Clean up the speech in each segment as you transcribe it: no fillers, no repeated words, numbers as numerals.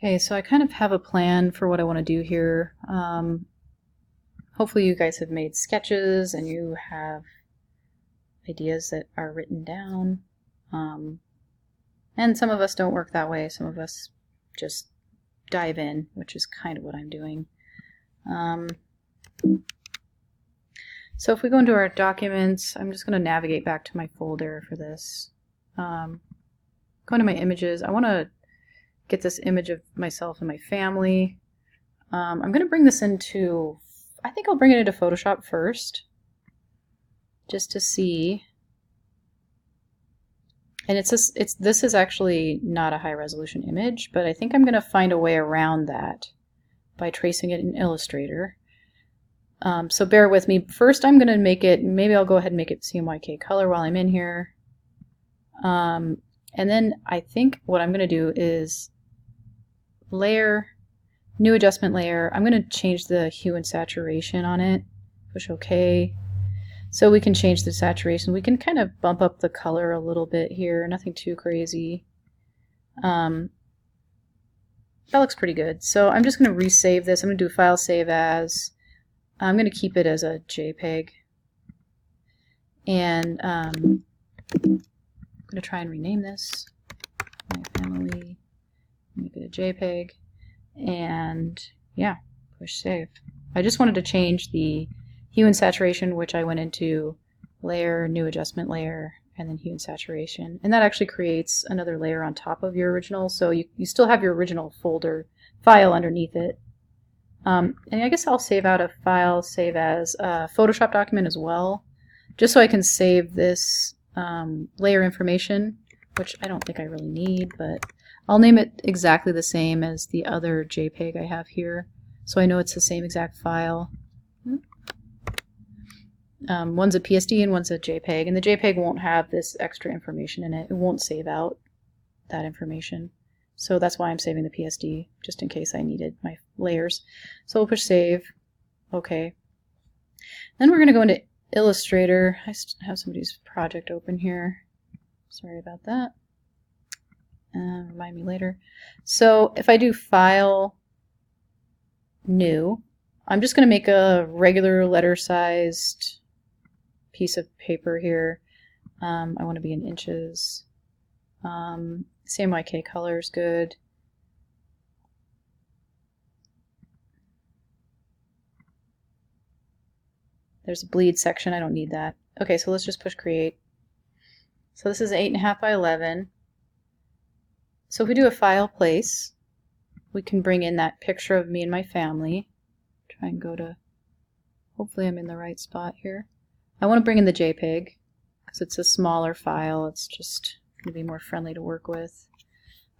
Okay, so I kind of have a plan for what I want to do here. Hopefully you guys have made sketches and you have ideas that are written down. And some of us don't work that way. Some of us just dive in, which is kind of what I'm doing. So if we go into our documents, I'm just going to navigate back to my folder for this. Go into my images. I want to get this image of myself and my family. I'm going to bring this into, I think I'll bring it into Photoshop first, just to see. And this is actually not a high resolution image, but I think I'm going to find a way around that by tracing it in Illustrator. So bear with me. First I'm going to make it, maybe I'll go ahead and make it CMYK color while I'm in here. And then I think what I'm going to do is layer, new adjustment layer. I'm going to change the hue and saturation on it. Push OK. So we can change the saturation. We can kind of bump up the color a little bit here. Nothing too crazy. That looks pretty good. So I'm just going to resave this. I'm going to do File Save As. I'm going to keep it as a JPEG. And I'm going to try and rename this. My family. Make it a JPEG. And yeah, push save. I just wanted to change the hue and saturation, which I went into layer, new adjustment layer, and then hue and saturation. And that actually creates another layer on top of your original, so you still have your original folder file underneath it. And I guess I'll save out a file, save as a Photoshop document as well, just so I can save this layer information, which I don't think I really need, but I'll name it exactly the same as the other JPEG I have here, so I know it's the same exact file. One's a PSD and one's a JPEG, and the JPEG won't have this extra information in it. It won't save out that information. So that's why I'm saving the PSD, just in case I needed my layers. So we'll push save. Okay. Then we're going to go into Illustrator. I have somebody's project open here. Sorry about that. Remind me later. So if I do File, New, I'm just going to make a regular letter-sized piece of paper here. I want to be in inches. CMYK color is good. There's a bleed section. I don't need that. Okay, so let's just push create. So this is 8.5 by 11. So if we do a file place, we can bring in that picture of me and my family. Try and go to, hopefully I'm in the right spot here. I want to bring in the JPEG because it's a smaller file. It's just going to be more friendly to work with.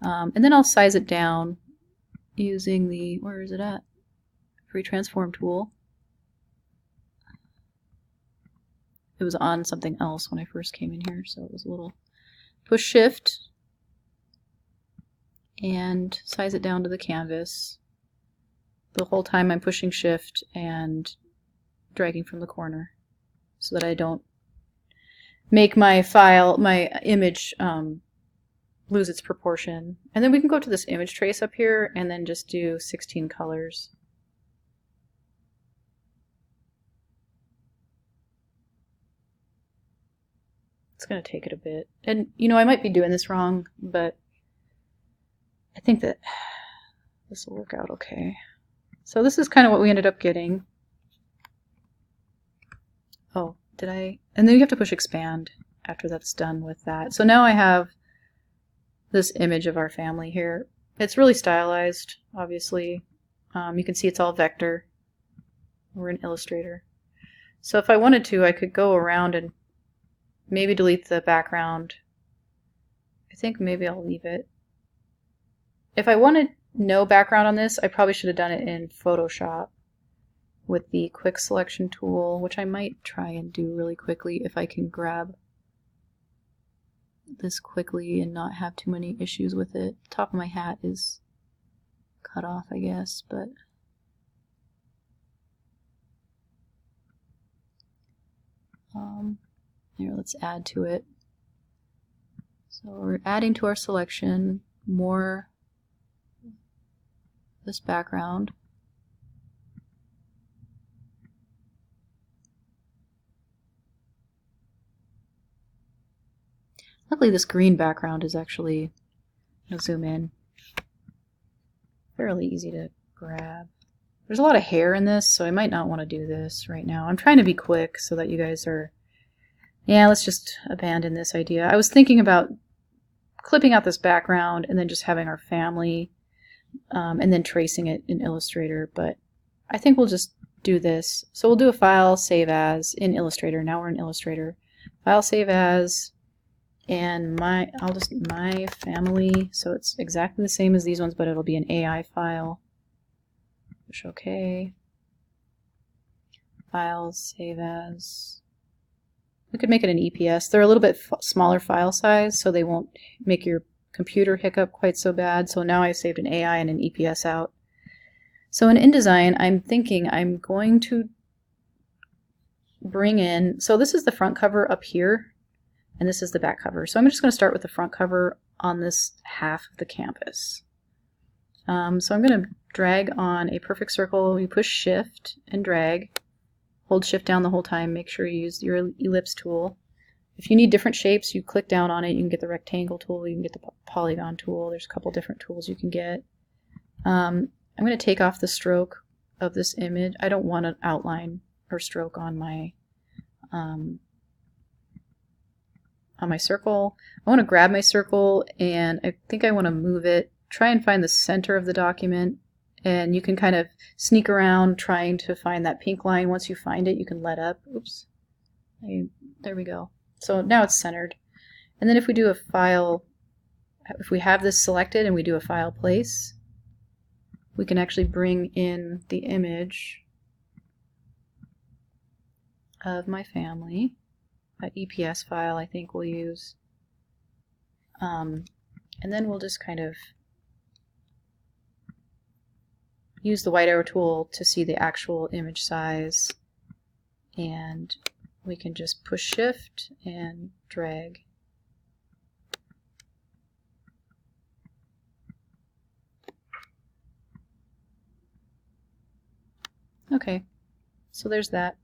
And then I'll size it down using the, where is it at? Free transform tool. It was on something else when I first came in here, so it was a little. Push shift and size it down to the canvas. The whole time I'm pushing shift and dragging from the corner so that I don't make my file, my image lose its proportion. And then we can go to this image trace up here and then just do 16 colors. It's going to take it a bit. And you know, I might be doing this wrong, but I think that this will work out okay. So this is kind of what we ended up getting. Oh, did I? And then you have to push expand after that's done with that. So now I have this image of our family here. It's really stylized, obviously. You can see it's all vector. We're in Illustrator. So if I wanted to, I could go around and maybe delete the background. I think maybe I'll leave it. If I wanted no background on this, I probably should have done it in Photoshop with the quick selection tool, which I might try and do really quickly if I can grab this quickly and not have too many issues with it. The top of my hat is cut off, I guess, but here, let's add to it. So we're adding to our selection more this background. Luckily this green background is actually, I'll zoom in, fairly easy to grab. There's a lot of hair in this, so I might not want to do this right now. I'm trying to be quick so that you guys are, yeah, let's just abandon this idea. I was thinking about clipping out this background and then just having our family and then tracing it in Illustrator, but I think we'll just do this. So we'll do a file, save as in Illustrator. Now we're in Illustrator. File, save as, and I'll just my family. So it's exactly the same as these ones, but it'll be an AI file. Push OK. Files, save as. We could make it an EPS. They're a little bit smaller file size, so they won't make your computer hiccup quite so bad. So now I saved an AI and an EPS out. So in InDesign, I'm thinking I'm going to bring in, so this is the front cover up here, and this is the back cover. So I'm just going to start with the front cover on this half of the canvas. So I'm going to drag on a perfect circle. You push Shift and drag. Hold Shift down the whole time. Make sure you use your ellipse tool. If you need different shapes, you click down on it. You can get the rectangle tool. You can get the polygon tool. There's a couple different tools you can get. I'm going to take off the stroke of this image. I don't want an outline or stroke on my circle. I want to grab my circle, and I think I want to move it. Try and find the center of the document, and you can kind of sneak around trying to find that pink line. Once you find it, you can let up. Oops. There we go. So now it's centered. And then if we do a file, if we have this selected and we do a file place, we can actually bring in the image of my family. That EPS file I think we'll use. And then we'll just kind of use the white arrow tool to see the actual image size, and we can just push Shift and drag. Okay, so there's that.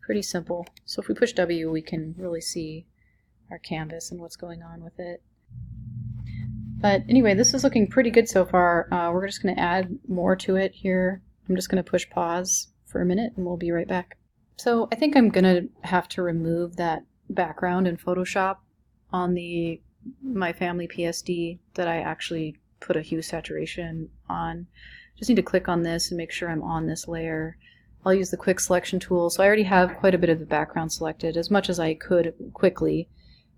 Pretty simple. So if we push W, we can really see our canvas and what's going on with it. But anyway, this is looking pretty good so far. We're just going to add more to it here. I'm just going to push pause for a minute and we'll be right back. So I think I'm going to have to remove that background in Photoshop on the My Family PSD that I actually put a hue saturation on. Just need to click on this and make sure I'm on this layer. I'll use the quick selection tool. So I already have quite a bit of the background selected, as much as I could quickly.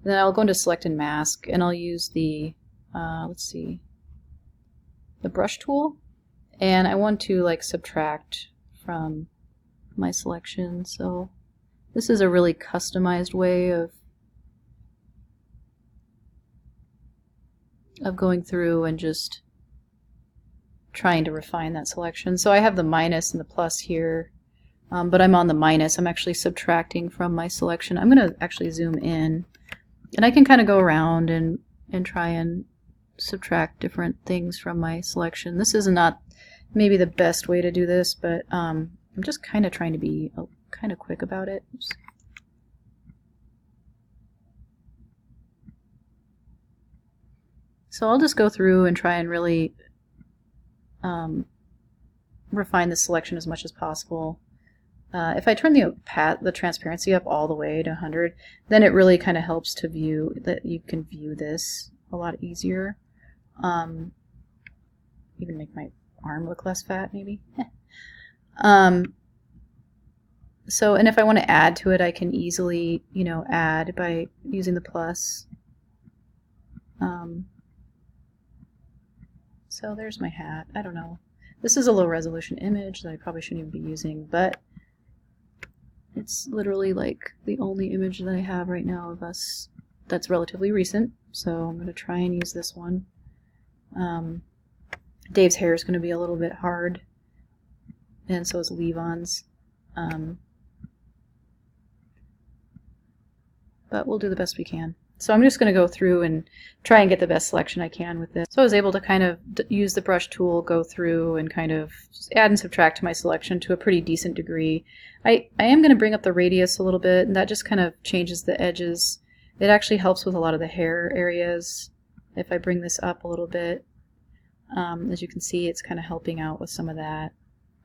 And then I'll go into select and mask, and I'll use the let's see, the brush tool, and I want to like subtract from my selection. So this is a really customized way of going through and just trying to refine that selection. So I have the minus and the plus here, but I'm on the minus. I'm actually subtracting from my selection. I'm going to actually zoom in, and I can kind of go around and try and subtract different things from my selection. This is not maybe the best way to do this, but I'm just kind of trying to be kind of quick about it. Oops. So I'll just go through and try and really refine the selection as much as possible. If I turn the transparency up all the way to 100, then it really kind of helps to view that you can view this a lot easier. Even make my arm look less fat, maybe. So, and if I want to add to it, I can easily, add by using the plus. So there's my hat. I don't know. This is a low resolution image that I probably shouldn't even be using, but it's literally like the only image that I have right now of us that's relatively recent. So I'm going to try and use this one. Dave's hair is going to be a little bit hard, and so is Levon's. But we'll do the best we can. So I'm just going to go through and try and get the best selection I can with this. So I was able to kind of use the brush tool, go through and kind of add and subtract to my selection to a pretty decent degree. I am going to bring up the radius a little bit, and that just kind of changes the edges. It actually helps with a lot of the hair areas. If I bring this up a little bit, as you can see, it's kind of helping out with some of that.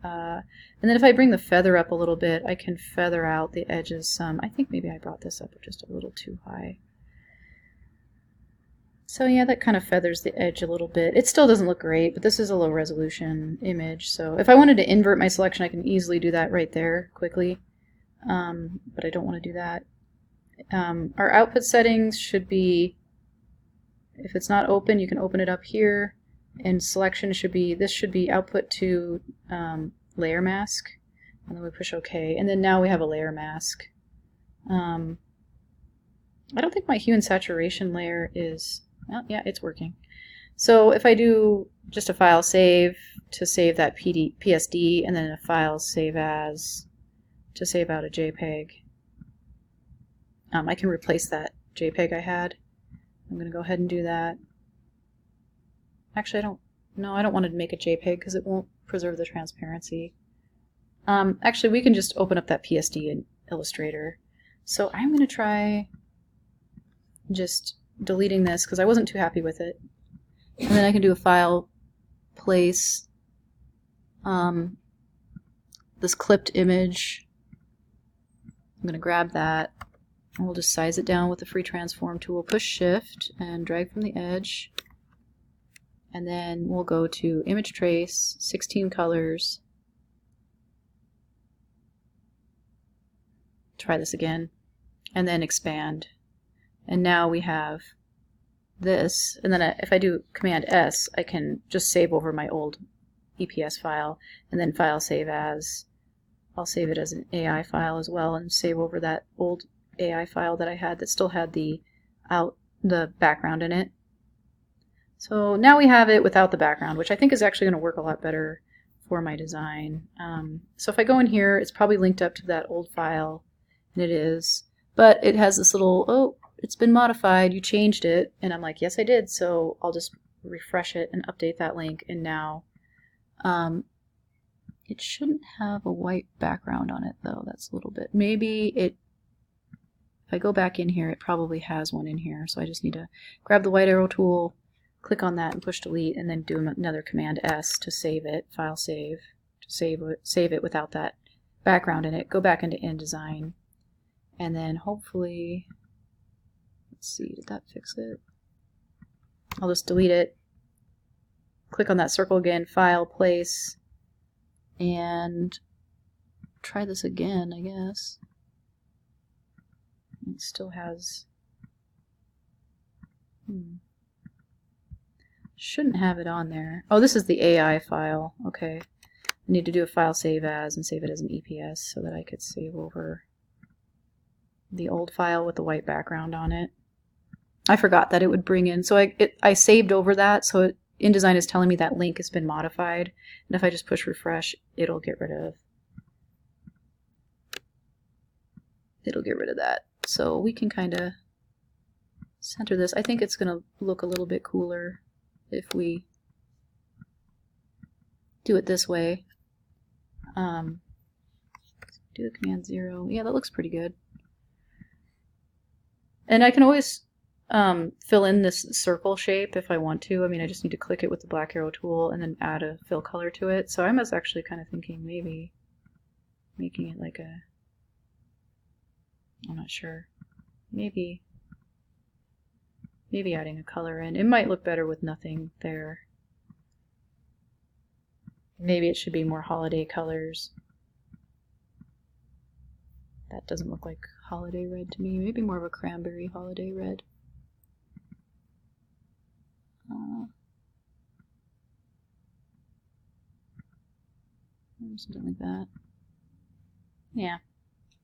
And then if I bring the feather up a little bit, I can feather out the edges some. I think maybe I brought this up just a little too high. So yeah, that kind of feathers the edge a little bit. It still doesn't look great, but this is a low resolution image. So if I wanted to invert my selection, I can easily do that right there quickly. But I don't want to do that. Our output settings should be, if it's not open, you can open it up here. And selection should be, this should be output to layer mask. And then we push OK. And then now we have a layer mask. I don't think my hue and saturation layer is... Well, yeah, it's working. So if I do just a file save to save that PSD, and then a file save as to save out a JPEG, I can replace that JPEG I had. I'm going to go ahead and do that. Actually, I don't want to make a JPEG because it won't preserve the transparency. Actually, we can just open up that PSD in Illustrator. So I'm going to try just deleting this because I wasn't too happy with it. And then I can do a file place this clipped image. I'm going to grab that and we'll just size it down with the free transform tool. Push shift and drag from the edge. And then we'll go to image trace, 16 colors. Try this again. And then expand. And now we have this, and then if I do Command S, I can just save over my old EPS file, and then file save as. I'll save it as an AI file as well, and save over that old AI file that I had that still had the background in it. So now we have it without the background, which I think is actually going to work a lot better for my design. So if I go in here, it's probably linked up to that old file, and it is, but it has this little, oh, it's been modified, you changed it, and I'm like, yes I did, so I'll just refresh it and update that link, and now it shouldn't have a white background on it though. That's a little bit, maybe it, if I go back in here, it probably has one in here, so I just need to grab the white arrow tool, click on that and push delete, and then do another Command S to save it, file save, to save it without that background in it, go back into InDesign, and then hopefully, let's see, did that fix it? I'll just delete it, click on that circle again, file, place, and try this again, I guess. It still has, shouldn't have it on there. Oh, this is the AI file, okay. I need to do a file save as and save it as an EPS so that I could save over the old file with the white background on it. I forgot that it would bring in, so I saved over that, so InDesign is telling me that link has been modified, and if I just push refresh, it'll get rid of that. So we can kind of center this. I think it's going to look a little bit cooler if we do it this way. Do a Command 0. Yeah, that looks pretty good. And I can always fill in this circle shape if I want to. I mean, I just need to click it with the black arrow tool and then add a fill color to it. So I was actually kind of thinking maybe making it like a, I'm not sure, maybe adding a color in. It might look better with nothing there. Maybe it should be more holiday colors. That doesn't look like holiday red to me. Maybe more of a cranberry holiday red. Something like that. Yeah.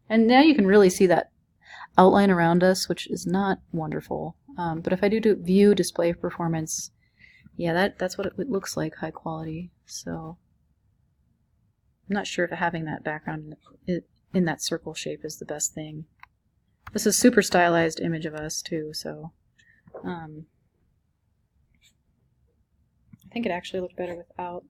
And now you can really see that outline around us, which is not wonderful. But if I do view display performance, yeah, that's what it looks like, high quality. So I'm not sure if having that background in that circle shape is the best thing. This is super stylized image of us too, so I think it actually looked better without